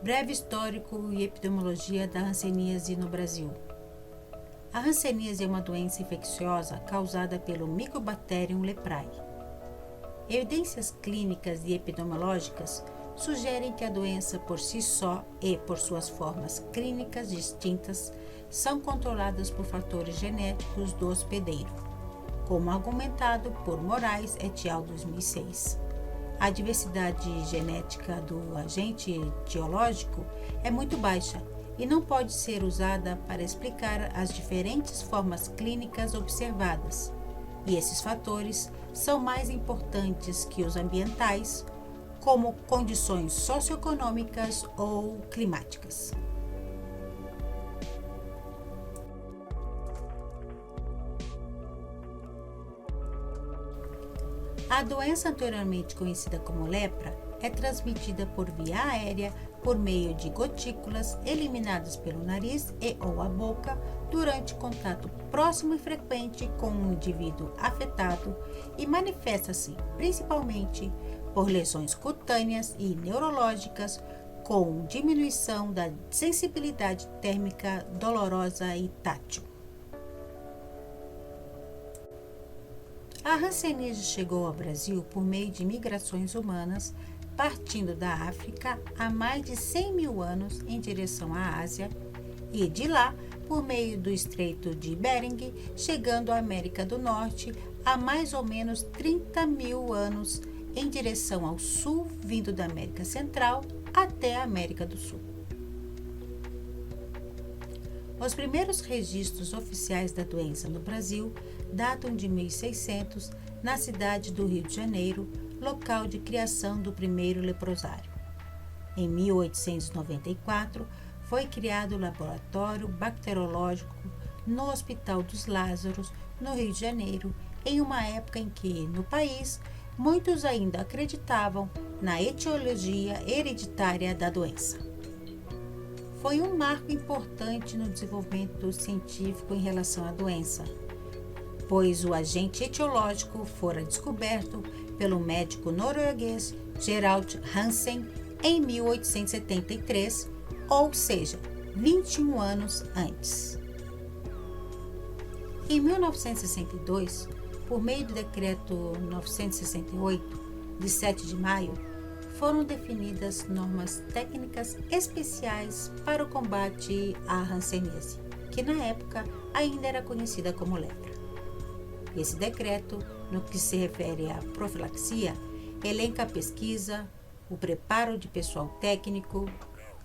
Breve histórico e epidemiologia da hanseníase no Brasil. A hanseníase é uma doença infecciosa causada pelo Mycobacterium leprae. Evidências clínicas e epidemiológicas sugerem que a doença por si só e por suas formas clínicas distintas são controladas por fatores genéticos do hospedeiro, como argumentado por Moraes et al. 2006. A diversidade genética do agente etiológico é muito baixa e não pode ser usada para explicar as diferentes formas clínicas observadas, e esses fatores são mais importantes que os ambientais, como condições socioeconômicas ou climáticas. A doença anteriormente conhecida como lepra é transmitida por via aérea por meio de gotículas eliminadas pelo nariz e ou a boca durante contato próximo e frequente com um indivíduo afetado e manifesta-se principalmente por lesões cutâneas e neurológicas com diminuição da sensibilidade térmica dolorosa e tátil. A hanseníase chegou ao Brasil por meio de migrações humanas, partindo da África há mais de 100 mil anos em direção à Ásia e de lá por meio do Estreito de Bering, chegando à América do Norte há mais ou menos 30 mil anos em direção ao sul, vindo da América Central até a América do Sul. Os primeiros registros oficiais da doença no Brasil datam de 1600, na cidade do Rio de Janeiro, local de criação do primeiro leprosário. Em 1894, foi criado o laboratório bacteriológico no Hospital dos Lázaros, no Rio de Janeiro, em uma época em que, no país, muitos ainda acreditavam na etiologia hereditária da doença. Foi um marco importante no desenvolvimento científico em relação à doença, pois o agente etiológico fora descoberto pelo médico norueguês Gerald Hansen em 1873, ou seja, 21 anos antes. Em 1962, por meio do decreto 968, de 7 de maio, foram definidas normas técnicas especiais para o combate à hanseníase, que na época ainda era conhecida como lepra. Esse decreto, no que se refere à profilaxia, elenca a pesquisa, o preparo de pessoal técnico,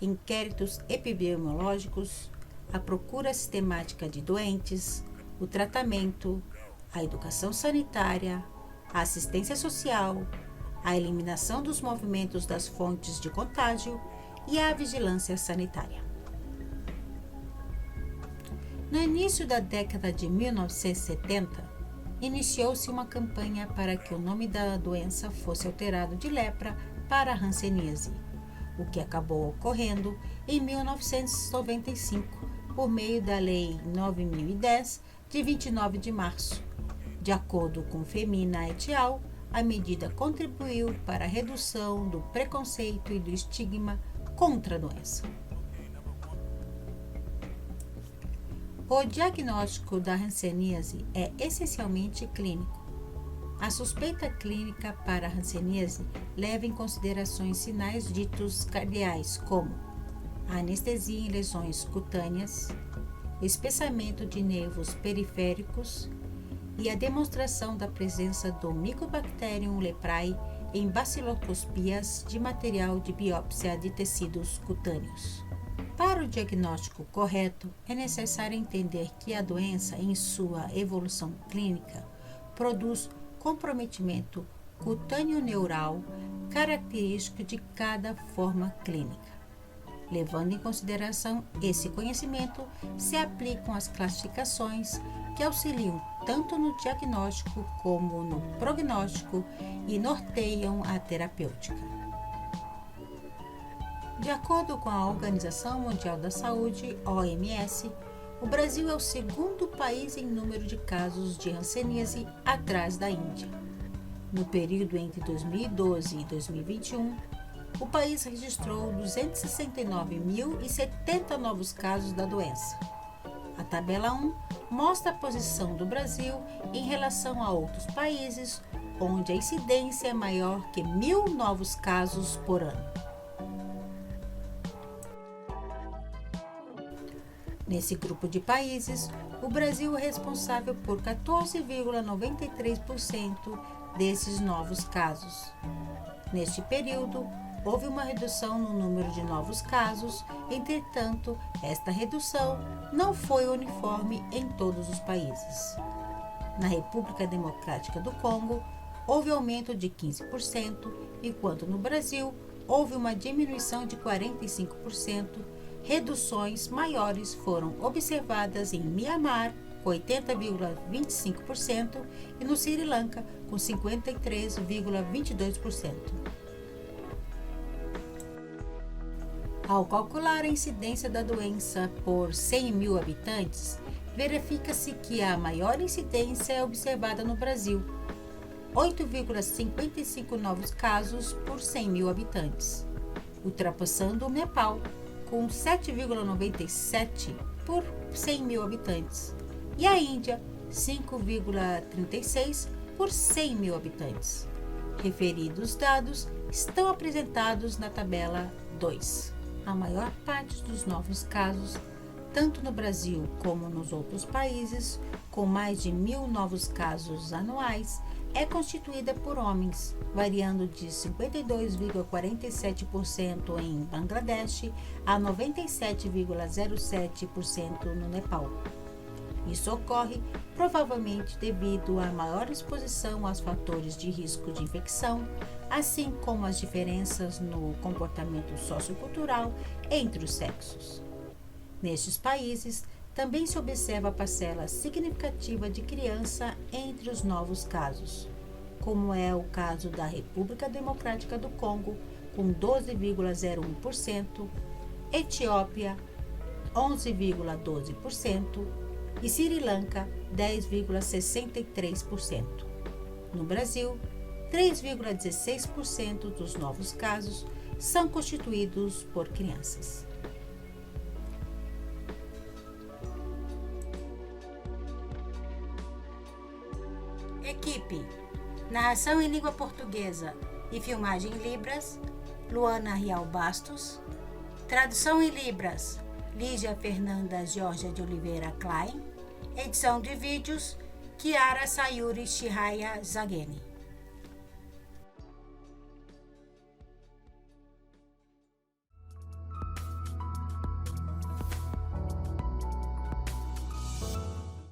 inquéritos epidemiológicos, a procura sistemática de doentes, o tratamento, a educação sanitária, a assistência social, a eliminação dos movimentos das fontes de contágio e a vigilância sanitária. No início da década de 1970, iniciou-se uma campanha para que o nome da doença fosse alterado de lepra para hanseníase, o que acabou ocorrendo em 1995, por meio da Lei 9.010, de 29 de março. De acordo com Femina et al., a medida contribuiu para a redução do preconceito e do estigma contra a doença. O diagnóstico da hanseníase é essencialmente clínico. A suspeita clínica para a hanseníase leva em consideração sinais ditos cardeais, como a anestesia em lesões cutâneas, espessamento de nervos periféricos e a demonstração da presença do Mycobacterium leprae em baciloscopias de material de biópsia de tecidos cutâneos. Para o diagnóstico correto, é necessário entender que a doença, em sua evolução clínica, produz comprometimento cutâneo-neural característico de cada forma clínica. Levando em consideração esse conhecimento, se aplicam as classificações que auxiliam tanto no diagnóstico como no prognóstico e norteiam a terapêutica. De acordo com a Organização Mundial da Saúde, OMS, o Brasil é o segundo país em número de casos de hanseníase, atrás da Índia. No período entre 2012 e 2021, o país registrou 269.070 novos casos da doença. A tabela 1 mostra a posição do Brasil em relação a outros países, onde a incidência é maior que 1.000 novos casos por ano. Nesse grupo de países, o Brasil é responsável por 14,93% desses novos casos. Neste período, houve uma redução no número de novos casos, entretanto, esta redução não foi uniforme em todos os países. Na República Democrática do Congo, houve aumento de 15%, enquanto no Brasil houve uma diminuição de 45%. Reduções maiores foram observadas em Mianmar, com 80,25%, e no Sri Lanka, com 53,22%. Ao calcular a incidência da doença por 100.000 habitantes, verifica-se que a maior incidência é observada no Brasil, 8,55 novos casos por 100.000 habitantes, ultrapassando o Nepal, com 7,97 por 100.000 habitantes, e a Índia, 5,36 por 100.000 habitantes. Referidos dados estão apresentados na tabela 2. A maior parte dos novos casos, tanto no Brasil como nos outros países, com mais de 1.000 novos casos anuais, é constituída por homens, variando de 52,47% em Bangladesh a 97,07% no Nepal. Isso ocorre provavelmente devido à maior exposição aos fatores de risco de infecção, assim como as diferenças no comportamento sociocultural entre os sexos. Nestes países, também se observa a parcela significativa de criança entre os novos casos, como é o caso da República Democrática do Congo, com 12,01%, Etiópia, 11,12% e Sri Lanka, 10,63%. No Brasil, 3,16% dos novos casos são constituídos por crianças. Equipe: narração em língua portuguesa e filmagem em Libras, Luana Rial Bastos. Tradução em Libras, Lígia Fernanda Georgia de Oliveira Klein. Edição de vídeos, Kiara Sayuri Shihaya Zageni.